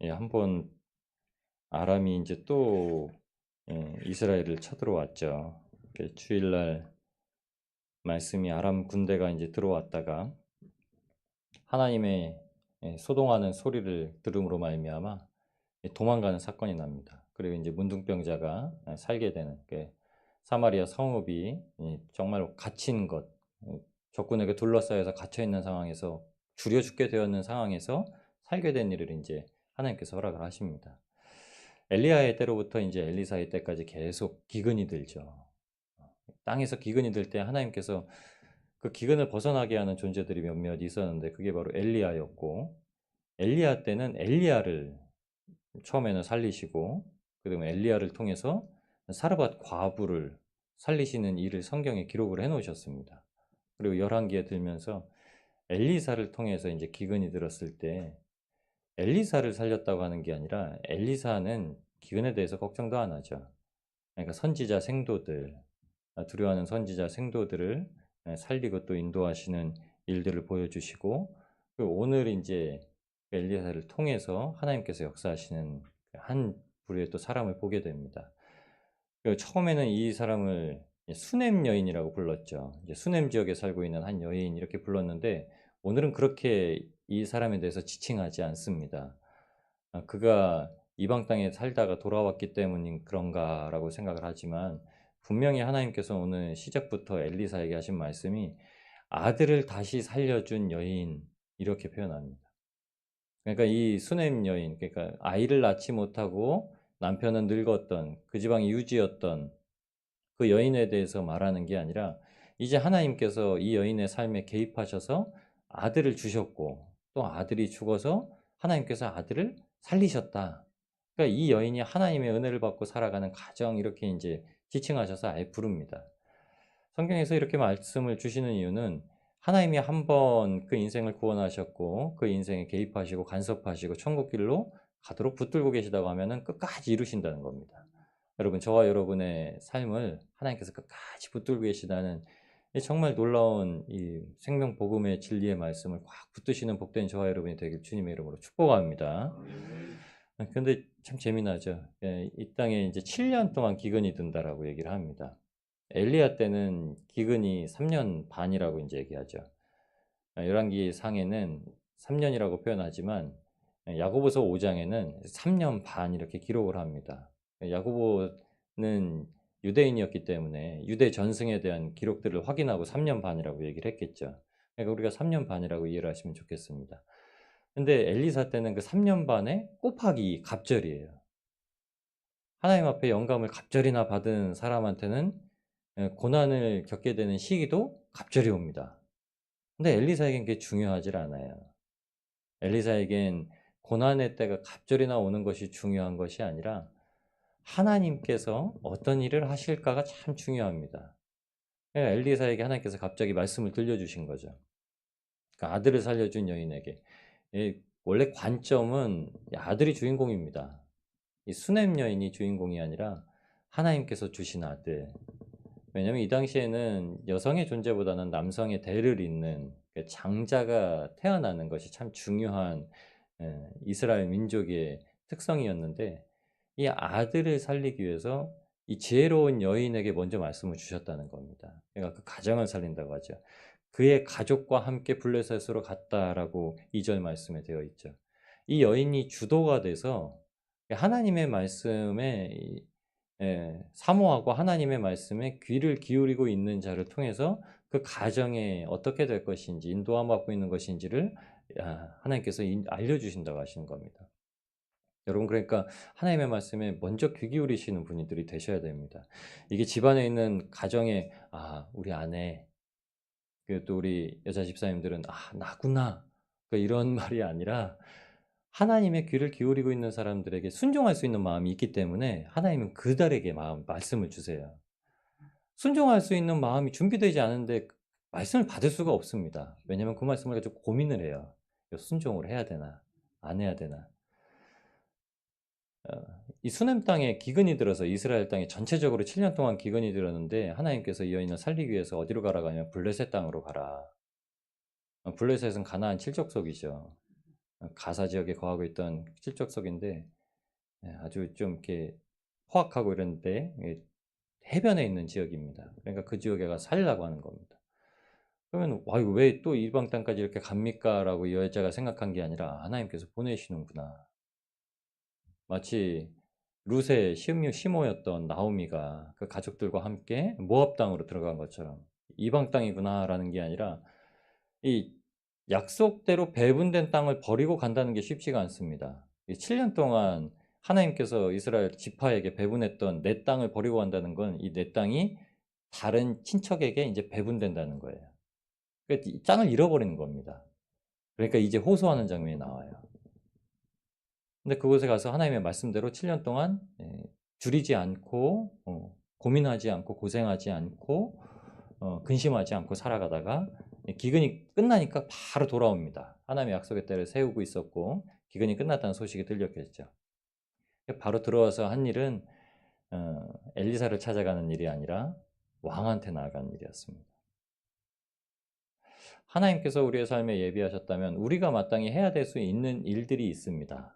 예, 한번 아람이 이제 또 이스라엘을 쳐들어왔죠. 주일날 말씀이 아람 군대가 이제 들어왔다가 하나님의 소동하는 소리를 들음으로 말미암아 도망가는 사건이 납니다. 그리고 이제 문둥병자가 살게 되는 사마리아 성읍이 정말 갇힌 것, 적군에게 둘러싸여서 갇혀 있는 상황에서 줄여 죽게 되었는 상황에서 살게 된 일을 이제 하나님께서 허락을 하십니다. 엘리야의 때로부터 이제 엘리사의 때까지 계속 기근이 들죠. 땅에서 기근이 들 때 하나님께서 그 기근을 벗어나게 하는 존재들이 몇몇 있었는데 그게 바로 엘리야였고, 엘리야 때는 엘리야를 처음에는 살리시고 그다음에 엘리야를 통해서 사르밧 과부를 살리시는 일을 성경에 기록을 해 놓으셨습니다. 그리고 열왕기에 들면서 엘리사를 통해서 이제 기근이 들었을 때 엘리사를 살렸다고 하는 게 아니라 엘리사는 기근에 대해서 걱정도 안 하죠. 그러니까 선지자 생도들, 두려워하는 선지자 생도들을 살리고 또 인도하시는 일들을 보여주시고, 오늘 이제 엘리사를 통해서 하나님께서 역사하시는 한 부류의 또 사람을 보게 됩니다. 처음에는 이 사람을 수넴 여인이라고 불렀죠. 이제 수넴 지역에 살고 있는 한 여인 이렇게 불렀는데, 오늘은 그렇게 이 사람에 대해서 지칭하지 않습니다. 그가 이방 땅에 살다가 돌아왔기 때문인 그런가라고 생각을 하지만, 분명히 하나님께서 오늘 시작부터 엘리사에게 하신 말씀이 아들을 다시 살려준 여인 이렇게 표현합니다. 그러니까 이 수넴 여인, 그러니까 아이를 낳지 못하고 남편은 늙었던 그 지방이 유지였던 그 여인에 대해서 말하는 게 아니라, 이제 하나님께서 이 여인의 삶에 개입하셔서 아들을 주셨고 또 아들이 죽어서 하나님께서 아들을 살리셨다. 그러니까 이 여인이 하나님의 은혜를 받고 살아가는 가정 이렇게 이제 지칭하셔서 아예 부릅니다. 성경에서 이렇게 말씀을 주시는 이유는 하나님이 한 번 그 인생을 구원하셨고 그 인생에 개입하시고 간섭하시고 천국길로 가도록 붙들고 계시다고 하면은 끝까지 이루신다는 겁니다. 여러분, 저와 여러분의 삶을 하나님께서 끝까지 붙들고 계시다는 이 정말 놀라운 이 생명 복음의 진리의 말씀을 꽉 붙드시는 복된 저와 여러분이 되길 주님의 이름으로 축복합니다. 근데 참 재미나죠. 이 땅에 이제 7년 동안 기근이 든다라고 얘기를 합니다. 엘리야 때는 기근이 3년 반이라고 이제 얘기하죠. 열왕기 상에는 3년이라고 표현하지만 야고보서 5장에는 3년 반 이렇게 기록을 합니다. 야고보는 유대인이었기 때문에 유대 전승에 대한 기록들을 확인하고 3년 반이라고 얘기를 했겠죠. 그러니까 우리가 3년 반이라고 이해를 하시면 좋겠습니다. 근데 엘리사 때는 그 3년 반에 곱하기 갑절이에요. 하나님 앞에 영감을 갑절이나 받은 사람한테는 고난을 겪게 되는 시기도 갑절이 옵니다. 근데 엘리사에겐 그게 중요하지 않아요. 엘리사에겐 고난의 때가 갑절이나 오는 것이 중요한 것이 아니라 하나님께서 어떤 일을 하실까가 참 중요합니다. 엘리사에게 하나님께서 갑자기 말씀을 들려주신 거죠. 그러니까 아들을 살려준 여인에게. 원래 관점은 아들이 주인공입니다. 이 수넴 여인이 주인공이 아니라 하나님께서 주신 아들. 왜냐하면 이 당시에는 여성의 존재보다는 남성의 대를 잇는 장자가 태어나는 것이 참 중요한 이스라엘 민족의 특성이었는데, 이 아들을 살리기 위해서 이 지혜로운 여인에게 먼저 말씀을 주셨다는 겁니다. 그러니까 그 가정을 살린다고 하죠. 그의 가족과 함께 블레셋으로 갔다라고 2절 말씀에 되어 있죠. 이 여인이 주도가 돼서 하나님의 말씀에 사모하고 하나님의 말씀에 귀를 기울이고 있는 자를 통해서 그 가정에 어떻게 될 것인지, 인도함 받고 있는 것인지를 하나님께서 알려주신다고 하시는 겁니다. 여러분, 그러니까 하나님의 말씀에 먼저 귀 기울이시는 분들이 되셔야 됩니다. 이게 집안에 있는 가정에 우리 아내, 또 우리 여자 집사님들은 나구나, 이런 말이 아니라 하나님의 귀를 기울이고 있는 사람들에게 순종할 수 있는 마음이 있기 때문에 하나님은 그들에게 말씀을 주세요. 순종할 수 있는 마음이 준비되지 않은데 말씀을 받을 수가 없습니다. 왜냐하면 그 말씀을 가지고 고민을 해요. 순종을 해야 되나 안 해야 되나. 이 수넴 땅에 기근이 들어서 이스라엘 땅에 전체적으로 7년 동안 기근이 들었는데, 하나님께서 이 여인을 살리기 위해서 어디로 가라고 하면 블레셋 땅으로 가라. 블레셋은 가나안 칠족속이죠. 가사 지역에 거하고 있던 실족속인데 아주 좀 이렇게 포악하고 이런데 해변에 있는 지역입니다. 그러니까 그 지역에 가서 살려고 하는 겁니다. 그러면 이거 왜 또 이방 땅까지 이렇게 갑니까?라고 이 여자가 생각한 게 아니라 하나님께서 보내시는구나. 마치 룻의 시모였던 나오미가 그 가족들과 함께 모압 땅으로 들어간 것처럼 이방 땅이구나라는 게 아니라 이 약속대로 배분된 땅을 버리고 간다는 게 쉽지가 않습니다. 이 7년 동안 하나님께서 이스라엘 지파에게 배분했던 내 땅을 버리고 간다는 건 이 내 땅이 다른 친척에게 이제 배분된다는 거예요. 그러니까 이 땅을 잃어버리는 겁니다. 그러니까 이제 호소하는 장면이 나와요. 근데 그곳에 가서 하나님의 말씀대로 7년 동안 줄이지 않고 고민하지 않고 고생하지 않고 근심하지 않고 살아가다가 기근이 끝나니까 바로 돌아옵니다. 하나님의 약속의 때를 세우고 있었고 기근이 끝났다는 소식이 들렸겠죠. 바로 들어와서 한 일은 엘리사를 찾아가는 일이 아니라 왕한테 나아가는 일이었습니다. 하나님께서 우리의 삶에 예비하셨다면 우리가 마땅히 해야 될 수 있는 일들이 있습니다.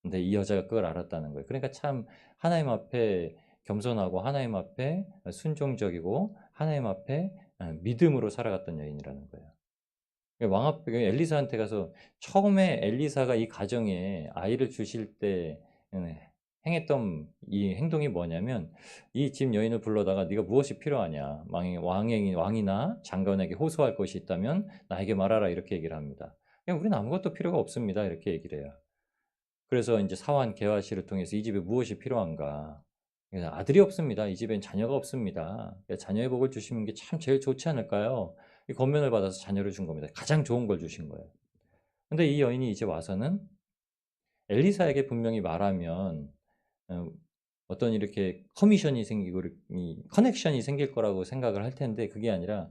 근데 이 여자가 그걸 알았다는 거예요. 그러니까 참 하나님 앞에 겸손하고 하나님 앞에 순종적이고 하나님 앞에 믿음으로 살아갔던 여인이라는 거예요. 왕 앞에 엘리사한테 가서 처음에 엘리사가 이 가정에 아이를 주실 때 행했던 이 행동이 뭐냐면 이 집 여인을 불러다가 네가 무엇이 필요하냐 왕이나 장관에게 호소할 것이 있다면 나에게 말하라 이렇게 얘기를 합니다. 그냥 우리는 아무것도 필요가 없습니다 이렇게 얘기를 해요. 그래서 이제 사환 게하시를 통해서 이 집에 무엇이 필요한가? 아들이 없습니다. 이 집엔 자녀가 없습니다. 자녀의 복을 주시는 게 참 제일 좋지 않을까요? 이 권면을 받아서 자녀를 준 겁니다. 가장 좋은 걸 주신 거예요. 근데 이 여인이 이제 와서는 엘리사에게 분명히 말하면 어, 어떤 이렇게 커미션이 생기고 커넥션이 생길 거라고 생각을 할 텐데 그게 아니라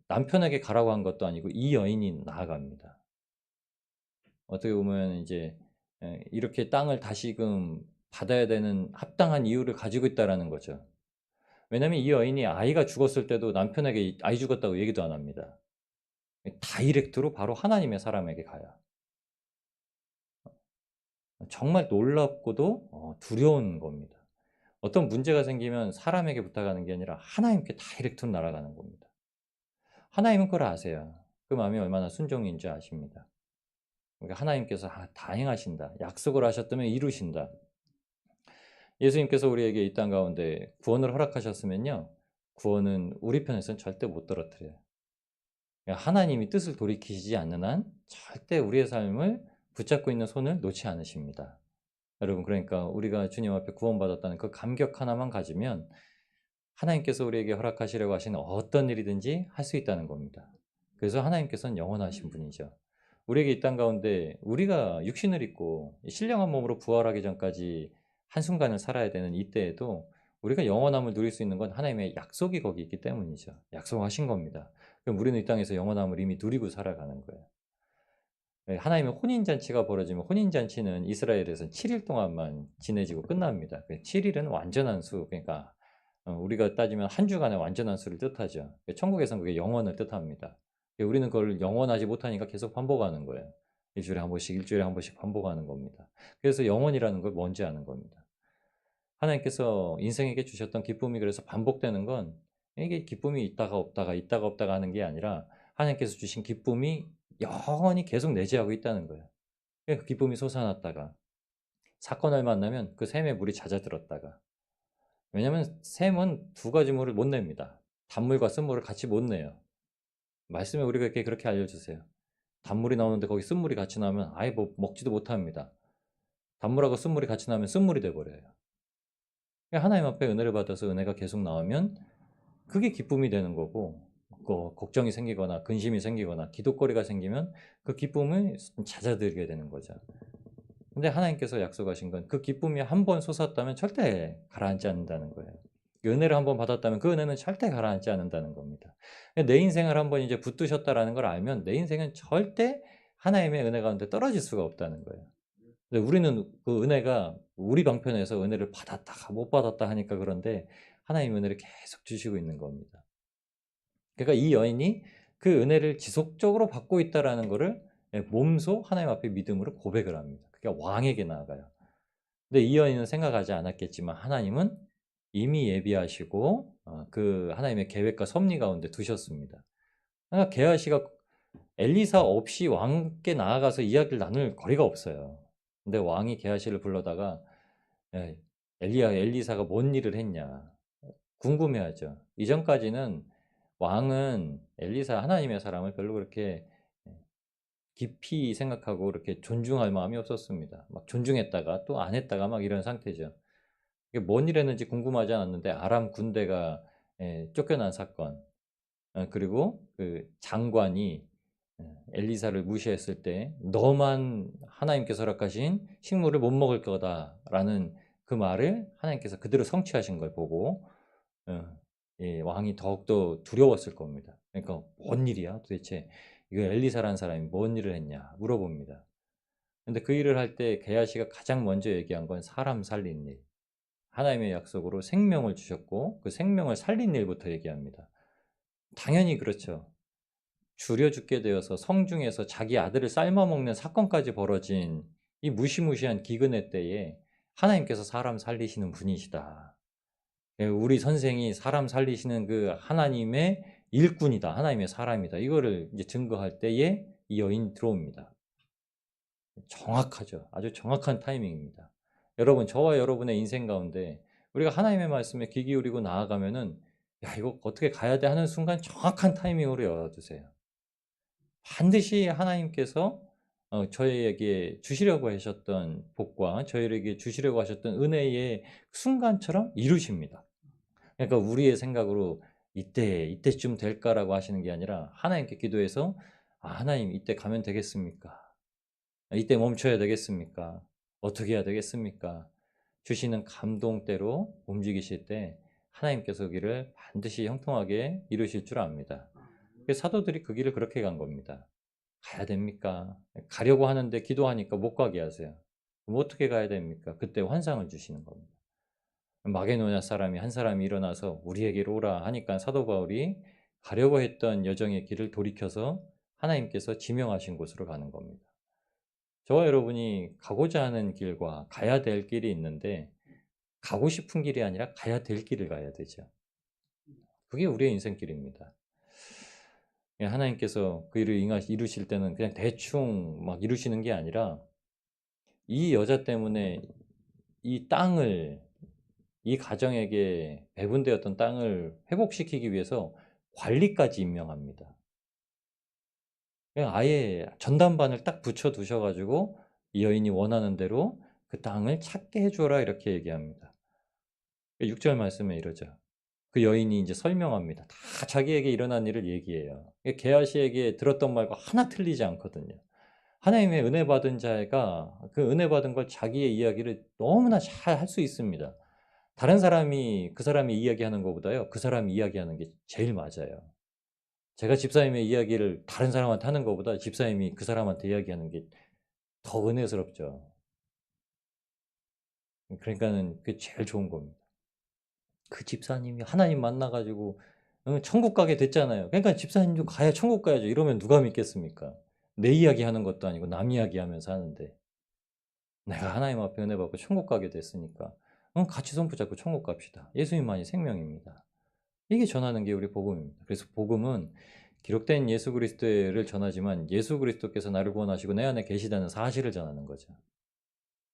남편에게 가라고 한 것도 아니고 이 여인이 나아갑니다. 어떻게 보면 이제 이렇게 땅을 다시금 받아야 되는 합당한 이유를 가지고 있다라는 거죠. 왜냐하면 이 여인이 아이가 죽었을 때도 남편에게 아이 죽었다고 얘기도 안 합니다. 다이렉트로 바로 하나님의 사람에게 가요. 정말 놀랍고도 두려운 겁니다. 어떤 문제가 생기면 사람에게 부탁하는 게 아니라 하나님께 다이렉트로 날아가는 겁니다. 하나님은 그걸 아세요. 그 마음이 얼마나 순종인 줄 아십니다. 그러니까 하나님께서 다 행하신다. 약속을 하셨다면 이루신다. 예수님께서 우리에게 이 땅 가운데 구원을 허락하셨으면요. 구원은 우리 편에서는 절대 못 떨어뜨려요. 하나님이 뜻을 돌이키시지 않는 한 절대 우리의 삶을 붙잡고 있는 손을 놓지 않으십니다. 여러분 그러니까 우리가 주님 앞에 구원받았다는 그 감격 하나만 가지면 하나님께서 우리에게 허락하시려고 하시는 어떤 일이든지 할 수 있다는 겁니다. 그래서 하나님께서는 영원하신 분이죠. 우리에게 이 땅 가운데 우리가 육신을 입고 신령한 몸으로 부활하기 전까지 한순간을 살아야 되는 이때에도 우리가 영원함을 누릴 수 있는 건 하나님의 약속이 거기 있기 때문이죠. 약속하신 겁니다. 그럼 우리는 이 땅에서 영원함을 이미 누리고 살아가는 거예요. 하나님의 혼인잔치가 벌어지면 혼인잔치는 이스라엘에서는 7일 동안만 지내지고 끝납니다. 7일은 완전한 수, 그러니까 우리가 따지면 한 주간의 완전한 수를 뜻하죠. 천국에서는 그게 영원을 뜻합니다. 우리는 그걸 영원하지 못하니까 계속 반복하는 거예요. 일주일에 한 번씩, 일주일에 한 번씩 반복하는 겁니다. 그래서 영원이라는 걸 뭔지 아는 겁니다. 하나님께서 인생에게 주셨던 기쁨이 그래서 반복되는 건 이게 기쁨이 있다가 없다가 있다가 없다가 하는 게 아니라 하나님께서 주신 기쁨이 영원히 계속 내재하고 있다는 거예요. 그 기쁨이 솟아났다가 사건을 만나면 그 샘에 물이 잦아들었다가 왜냐하면 샘은 두 가지 물을 못 냅니다. 단물과 쓴물을 같이 못 내요. 말씀에 우리가 그렇게 알려주세요. 단물이 나오는데 거기 쓴물이 같이 나오면 아예 먹지도 못합니다. 단물하고 쓴물이 같이 나오면 쓴물이 돼버려요. 하나님 앞에 은혜를 받아서 은혜가 계속 나오면 그게 기쁨이 되는 거고 걱정이 생기거나 근심이 생기거나 기도거리가 생기면 그 기쁨을 잦아들게 되는 거죠. 근데 하나님께서 약속하신 건 그 기쁨이 한 번 솟았다면 절대 가라앉지 않는다는 거예요. 은혜를 한 번 받았다면 그 은혜는 절대 가라앉지 않는다는 겁니다. 내 인생을 한번 이제 붙드셨다라는 걸 알면 내 인생은 절대 하나님의 은혜 가운데 떨어질 수가 없다는 거예요. 근데 우리는 그 은혜가 우리 방편에서 은혜를 받았다가 못 받았다 하니까 그런데 하나님 은혜를 계속 주시고 있는 겁니다. 그러니까 이 여인이 그 은혜를 지속적으로 받고 있다라는 거를 몸소 하나님 앞에 믿음으로 고백을 합니다. 그게 왕에게 나아가요. 근데 이 여인은 생각하지 않았겠지만 하나님은 이미 예비하시고 그 하나님의 계획과 섭리 가운데 두셨습니다. 그러니까 게하시가 엘리사 없이 왕께 나아가서 이야기를 나눌 거리가 없어요. 근데 왕이 게하시를 불러다가 예, 엘리사가 뭔 일을 했냐 궁금해하죠. 이전까지는 왕은 엘리사 하나님의 사람을 별로 그렇게 깊이 생각하고 그렇게 존중할 마음이 없었습니다. 막 존중했다가 또 안 했다가 막 이런 상태죠. 이게 뭔 일 했는지 궁금하지 않았는데 아람 군대가 쫓겨난 사건, 그리고 그 장관이 엘리사를 무시했을 때 너만 하나님께서 허락하신 식물을 못 먹을 거다라는 그 말을 하나님께서 그대로 성취하신 걸 보고 왕이 더욱더 두려웠을 겁니다. 그러니까 뭔 일이야 도대체 이거 엘리사라는 사람이 뭔 일을 했냐 물어봅니다. 근데 그 일을 할 때 게하시가 가장 먼저 얘기한 건 사람 살린 일. 하나님의 약속으로 생명을 주셨고 그 생명을 살린 일부터 얘기합니다. 당연히 그렇죠. 줄여 죽게 되어서 성중에서 자기 아들을 삶아 먹는 사건까지 벌어진 이 무시무시한 기근의 때에 하나님께서 사람 살리시는 분이시다. 우리 선생이 사람 살리시는 그 하나님의 일꾼이다. 하나님의 사람이다. 이거를 이제 증거할 때에 이 여인 들어옵니다. 정확하죠. 아주 정확한 타이밍입니다. 여러분, 저와 여러분의 인생 가운데 우리가 하나님의 말씀에 귀 기울이고 나아가면은 야, 이거 어떻게 가야 돼 하는 순간 정확한 타이밍으로 열어두세요. 반드시 하나님께서 저희에게 주시려고 하셨던 복과 저희에게 주시려고 하셨던 은혜의 순간처럼 이루십니다. 그러니까 우리의 생각으로 이때쯤 될까라고 하시는 게 아니라 하나님께 기도해서 하나님 이때 가면 되겠습니까? 이때 멈춰야 되겠습니까? 어떻게 해야 되겠습니까? 주시는 감동대로 움직이실 때 하나님께서 그 길을 반드시 형통하게 이루실 줄 압니다. 사도들이 그 길을 그렇게 간 겁니다. 가야 됩니까? 가려고 하는데 기도하니까 못 가게 하세요. 그럼 어떻게 가야 됩니까? 그때 환상을 주시는 겁니다. 마게도냐 사람이 한 사람이 일어나서 우리에게로 오라 하니까 사도 바울이 가려고 했던 여정의 길을 돌이켜서 하나님께서 지명하신 곳으로 가는 겁니다. 저와 여러분이 가고자 하는 길과 가야 될 길이 있는데 가고 싶은 길이 아니라 가야 될 길을 가야 되죠. 그게 우리의 인생길입니다. 하나님께서 그 일을 이루실 때는 그냥 대충 막 이루시는 게 아니라 이 여자 때문에 이 땅을 이 가정에게 배분되었던 땅을 회복시키기 위해서 관리까지 임명합니다. 그냥 아예 전담반을 딱 붙여 두셔 가지고 이 여인이 원하는 대로 그 땅을 찾게 해 주어라 이렇게 얘기합니다. 6절 말씀에 이러죠. 그 여인이 이제 설명합니다. 다 자기에게 일어난 일을 얘기해요. 게하시에게 들었던 말과 하나 틀리지 않거든요. 하나님의 은혜 받은 자가 그 은혜 받은 걸 자기의 이야기를 너무나 잘 할 수 있습니다. 다른 사람이 그 사람이 이야기하는 것보다요. 그 사람이 이야기하는 게 제일 맞아요. 제가 집사님의 이야기를 다른 사람한테 하는 것보다 집사님이 그 사람한테 이야기하는 게 더 은혜스럽죠. 그러니까는 그게 제일 좋은 겁니다. 그 집사님이 하나님 만나 가지고 천국 가게 됐잖아요. 그러니까 집사님도 가야 천국 가야죠. 이러면 누가 믿겠습니까? 내 이야기하는 것도 아니고 남 이야기하면서 하는데 내가 하나님 앞에 은혜 받고 천국 가게 됐으니까 같이 손 붙잡고 천국 갑시다. 예수님만이 생명입니다. 이게 전하는 게 우리 복음입니다. 그래서 복음은 기록된 예수 그리스도를 전하지만 예수 그리스도께서 나를 구원하시고 내 안에 계시다는 사실을 전하는 거죠.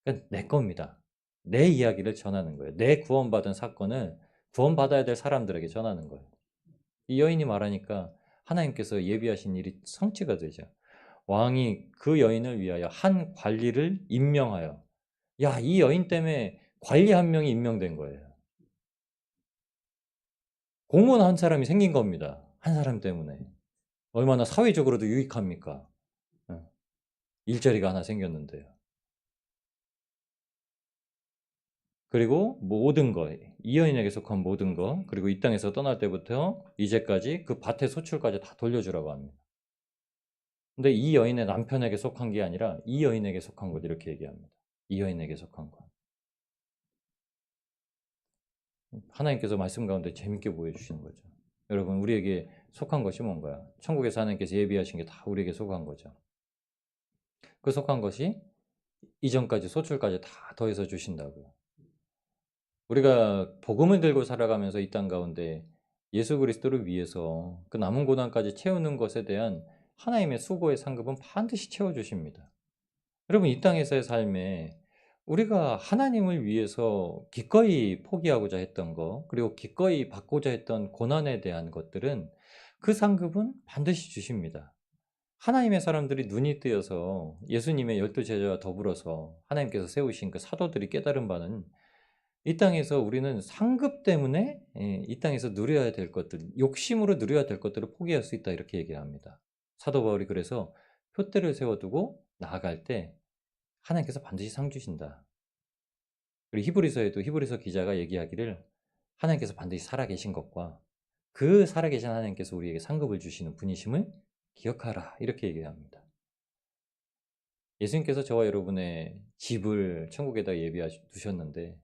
그러니까 내 겁니다. 내 이야기를 전하는 거예요. 내 구원받은 사건을 구원받아야 될 사람들에게 전하는 거예요. 이 여인이 말하니까 하나님께서 예비하신 일이 성취가 되죠. 왕이 그 여인을 위하여 한 관리를 임명하여 야, 이 여인 때문에 관리 한 명이 임명된 거예요. 공무원 한 사람이 생긴 겁니다. 한 사람 때문에. 얼마나 사회적으로도 유익합니까? 일자리가 하나 생겼는데요. 그리고 모든 것, 이 여인에게 속한 모든 것, 그리고 이 땅에서 떠날 때부터 이제까지 그 밭의 소출까지 다 돌려주라고 합니다. 근데 이 여인의 남편에게 속한 게 아니라 이 여인에게 속한 것 이렇게 얘기합니다. 이 여인에게 속한 것. 하나님께서 말씀 가운데 재밌게 보여주시는 거죠. 여러분, 우리에게 속한 것이 뭔가요? 천국에서 하나님께서 예비하신 게 다 우리에게 속한 거죠. 그 속한 것이 이전까지 소출까지 다 더해서 주신다고요. 우리가 복음을 들고 살아가면서 이 땅 가운데 예수 그리스도를 위해서 그 남은 고난까지 채우는 것에 대한 하나님의 수고의 상급은 반드시 채워주십니다. 여러분, 이 땅에서의 삶에 우리가 하나님을 위해서 기꺼이 포기하고자 했던 것, 그리고 기꺼이 받고자 했던 고난에 대한 것들은 그 상급은 반드시 주십니다. 하나님의 사람들이 눈이 뜨여서 예수님의 12제자와 더불어서 하나님께서 세우신 그 사도들이 깨달은 바는 이 땅에서 우리는 상급 때문에 이 땅에서 누려야 될 것들, 욕심으로 누려야 될 것들을 포기할 수 있다, 이렇게 얘기를 합니다. 사도 바울이 그래서 표대를 세워두고 나아갈 때 하나님께서 반드시 상 주신다. 그리고 히브리서에도 히브리서 기자가 얘기하기를 하나님께서 반드시 살아계신 것과 그 살아계신 하나님께서 우리에게 상급을 주시는 분이심을 기억하라, 이렇게 얘기합니다. 예수님께서 저와 여러분의 집을 천국에다 예비해 두셨는데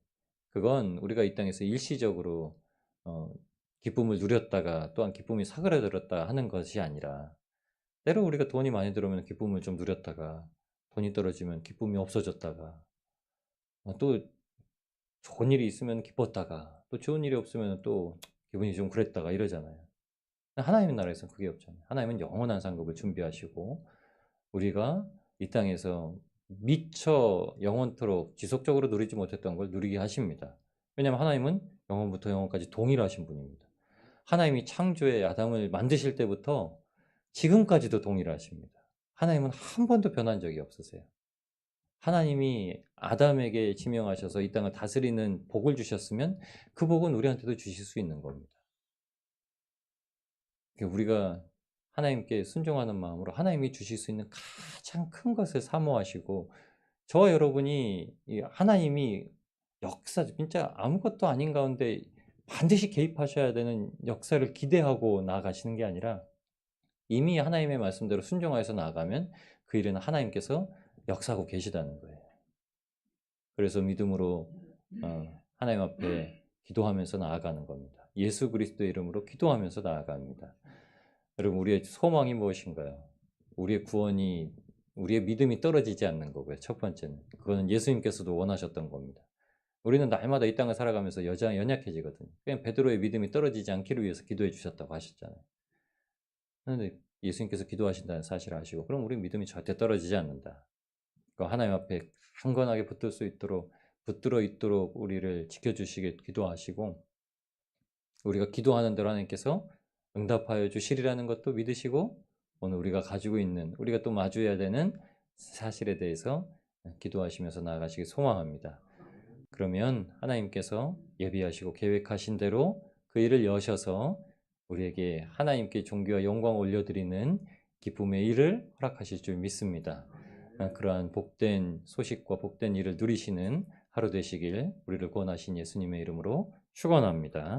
그건 우리가 이 땅에서 일시적으로 기쁨을 누렸다가 또한 기쁨이 사그라들었다 하는 것이 아니라, 때로 우리가 돈이 많이 들어오면 기쁨을 좀 누렸다가 돈이 떨어지면 기쁨이 없어졌다가, 또 좋은 일이 있으면 기뻤다가 또 좋은 일이 없으면 또 기분이 좀 그랬다가 이러잖아요. 하나님의 나라에서는 그게 없잖아요. 하나님은 영원한 상급을 준비하시고 우리가 이 땅에서 미처 영원토록 지속적으로 누리지 못했던 걸 누리게 하십니다. 왜냐하면 하나님은 영원부터 영원까지 동일하신 분입니다. 하나님이 창조의 아담을 만드실 때부터 지금까지도 동일하십니다. 하나님은 한 번도 변한 적이 없으세요. 하나님이 아담에게 지명하셔서 이 땅을 다스리는 복을 주셨으면 그 복은 우리한테도 주실 수 있는 겁니다. 우리가 하나님께 순종하는 마음으로 하나님이 주실 수 있는 가장 큰 것을 사모하시고, 저와 여러분이 하나님이 역사, 진짜 아무것도 아닌 가운데 반드시 개입하셔야 되는 역사를 기대하고 나아가시는 게 아니라 이미 하나님의 말씀대로 순종하여서 나아가면 그 일은 하나님께서 역사하고 계시다는 거예요. 그래서 믿음으로 하나님 앞에 기도하면서 나아가는 겁니다. 예수 그리스도의 이름으로 기도하면서 나아갑니다. 여러분, 우리의 소망이 무엇인가요? 우리의 구원이, 우리의 믿음이 떨어지지 않는 거고요. 첫 번째는 그거는 예수님께서도 원하셨던 겁니다. 우리는 날마다 이 땅을 살아가면서 연약해지거든요. 그냥 베드로의 믿음이 떨어지지 않기를 위해서 기도해 주셨다고 하셨잖아요. 그런데 예수님께서 기도하신다는 사실을 아시고, 그럼 우리 믿음이 절대 떨어지지 않는다. 하나님 앞에 강건하게 붙들어 있도록 우리를 지켜주시게 기도하시고, 우리가 기도하는 대로 하나님께서 응답하여 주시리라는 것도 믿으시고, 오늘 우리가 가지고 있는, 우리가 또 마주해야 되는 사실에 대해서 기도하시면서 나아가시길 소망합니다. 그러면 하나님께서 예비하시고 계획하신 대로 그 일을 여셔서 우리에게 하나님께 존귀와 영광을 올려드리는 기쁨의 일을 허락하실 줄 믿습니다. 그러한 복된 소식과 복된 일을 누리시는 하루 되시길 우리를 구원하신 예수님의 이름으로 축원합니다.